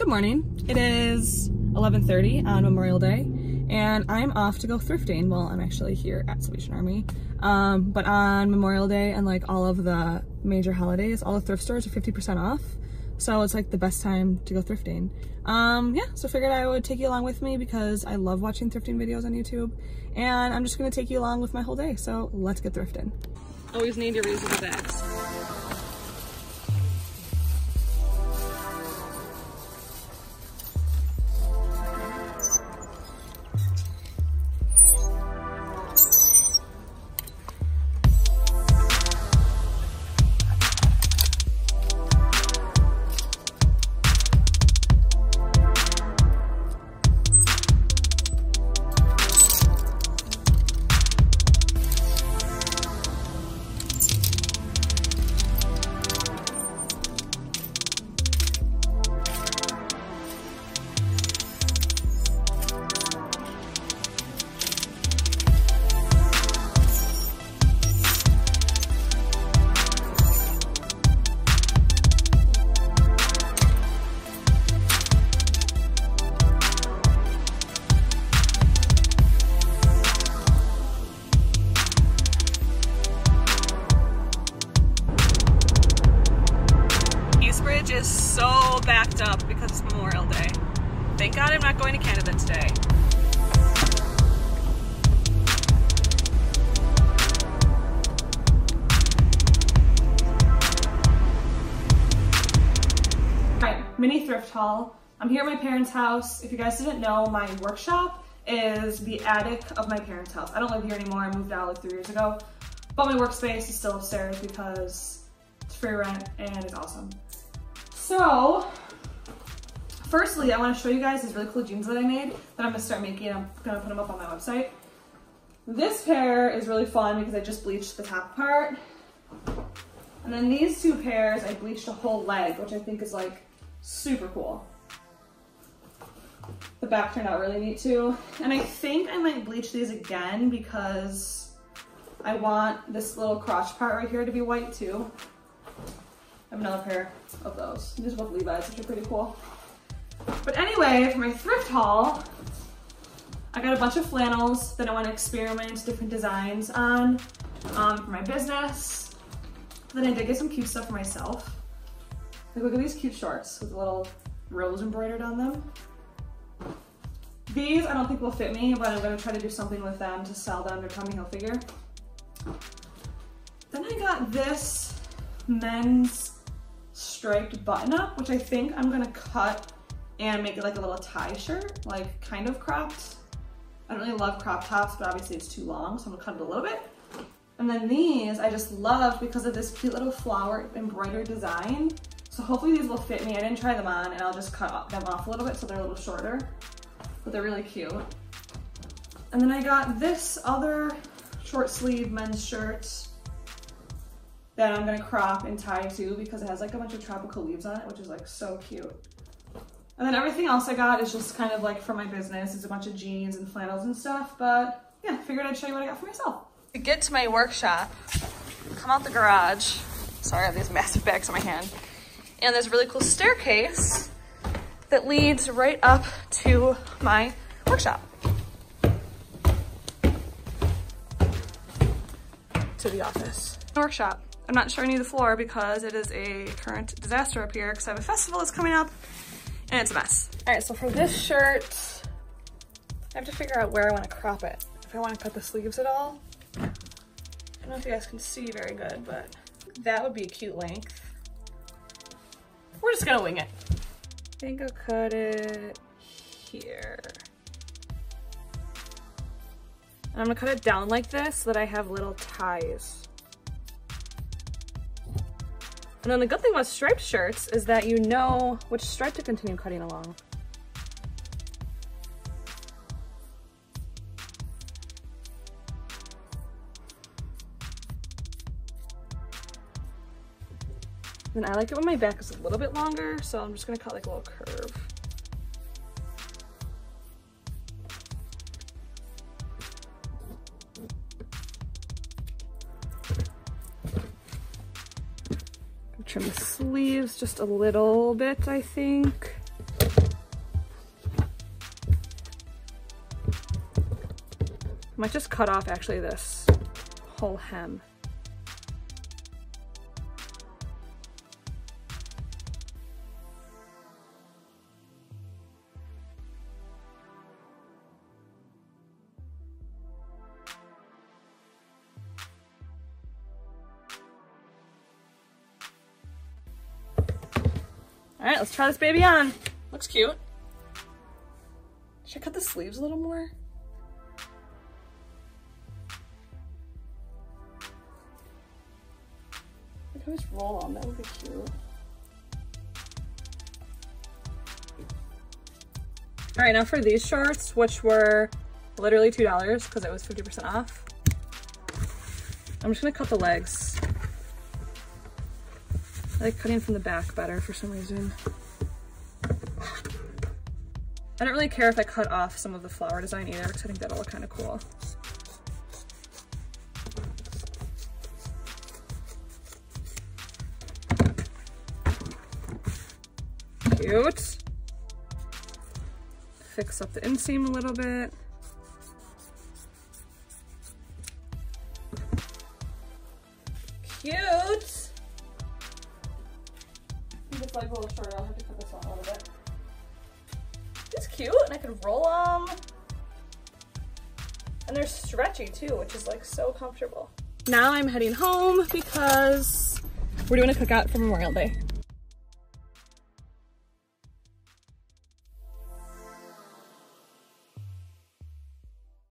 Good morning. It is 11:30 on Memorial Day, and I'm off to go thrifting. Well, I'm actually here at Salvation Army, but on Memorial Day and like all of the major holidays, all the thrift stores are 50% off. So it's like the best time to go thrifting. Yeah, so figured I would take you along with me because I love watching thrifting videos on YouTube, and I'm just gonna take you along with my whole day. So let's get thrifting. Always need your reusable bags. Is so backed up because it's Memorial Day. Thank God I'm not going to Canada today. Alright, mini thrift haul. I'm here at my parents' house. If you guys didn't know, my workshop is the attic of my parents' house. I don't live here anymore. I moved out like 3 years ago, but my workspace is still upstairs because it's free rent and it's awesome. So, firstly, I want to show you guys these really cool jeans that I made that I'm going to start making. I'm going to put them up on my website. This pair is really fun because I just bleached the top part. And then these two pairs, I bleached a whole leg, which I think is like super cool. The back turned out really neat too. And I think I might bleach these again because I want this little crotch part right here to be white too. I have another pair of those. These are both Levi's, which are pretty cool. But anyway, for my thrift haul, I got a bunch of flannels that I want to experiment different designs on for my business. Then I did get some cute stuff for myself. Like, look at these cute shorts with a little rose embroidered on them. These I don't think will fit me, but I'm going to try to do something with them to sell them. They're Tommy Hilfiger. Then I got this men's striped button up, which I think I'm gonna cut and make it like a little tie shirt, like kind of cropped. I don't really love crop tops, but obviously it's too long, so I'm gonna cut it a little bit. And then these I just love because of this cute little flower embroidered design. So hopefully these will fit me. I didn't try them on, and I'll just cut them off a little bit so they're a little shorter, but they're really cute. And then I got this other short sleeve men's shirt that I'm gonna crop and tie too because it has like a bunch of tropical leaves on it, which is like so cute. And then everything else I got is just kind of like for my business. It's a bunch of jeans and flannels and stuff, but yeah, figured I'd show you what I got for myself. To get to my workshop, come out the garage. Sorry, I have these massive bags in my hand. And there's a really cool staircase that leads right up to my workshop. To the office. Workshop. I'm not showing you the floor because it is a current disaster up here because I have a festival that's coming up and it's a mess. All right, so for this shirt, I have to figure out where I want to crop it. If I want to cut the sleeves at all. I don't know if you guys can see very good, but that would be a cute length. We're just gonna wing it. I think I'll cut it here. And I'm gonna cut it down like this so that I have little ties. And then the good thing about striped shirts is that you know which stripe to continue cutting along. Then I like it when my back is a little bit longer, so I'm just gonna cut like a little curve. Trim the sleeves just a little bit, I think. might just cut off actually this whole hem. All right, let's try this baby on. Looks cute. Should I cut the sleeves a little more? I could just roll on, that would be cute. All right, now for these shorts, which were literally $2 because it was 50% off. I'm just gonna cut the legs. I like cutting from the back better for some reason. I don't really care if I cut off some of the flower design either because I think that'll look kind of cool. Cute. Fix up the inseam a little bit. Cute. It's like a little shorter, I'll have to cut this on a little bit. It's cute, and I could roll them. And they're stretchy too, which is like so comfortable. Now I'm heading home because we're doing a cookout for Memorial Day.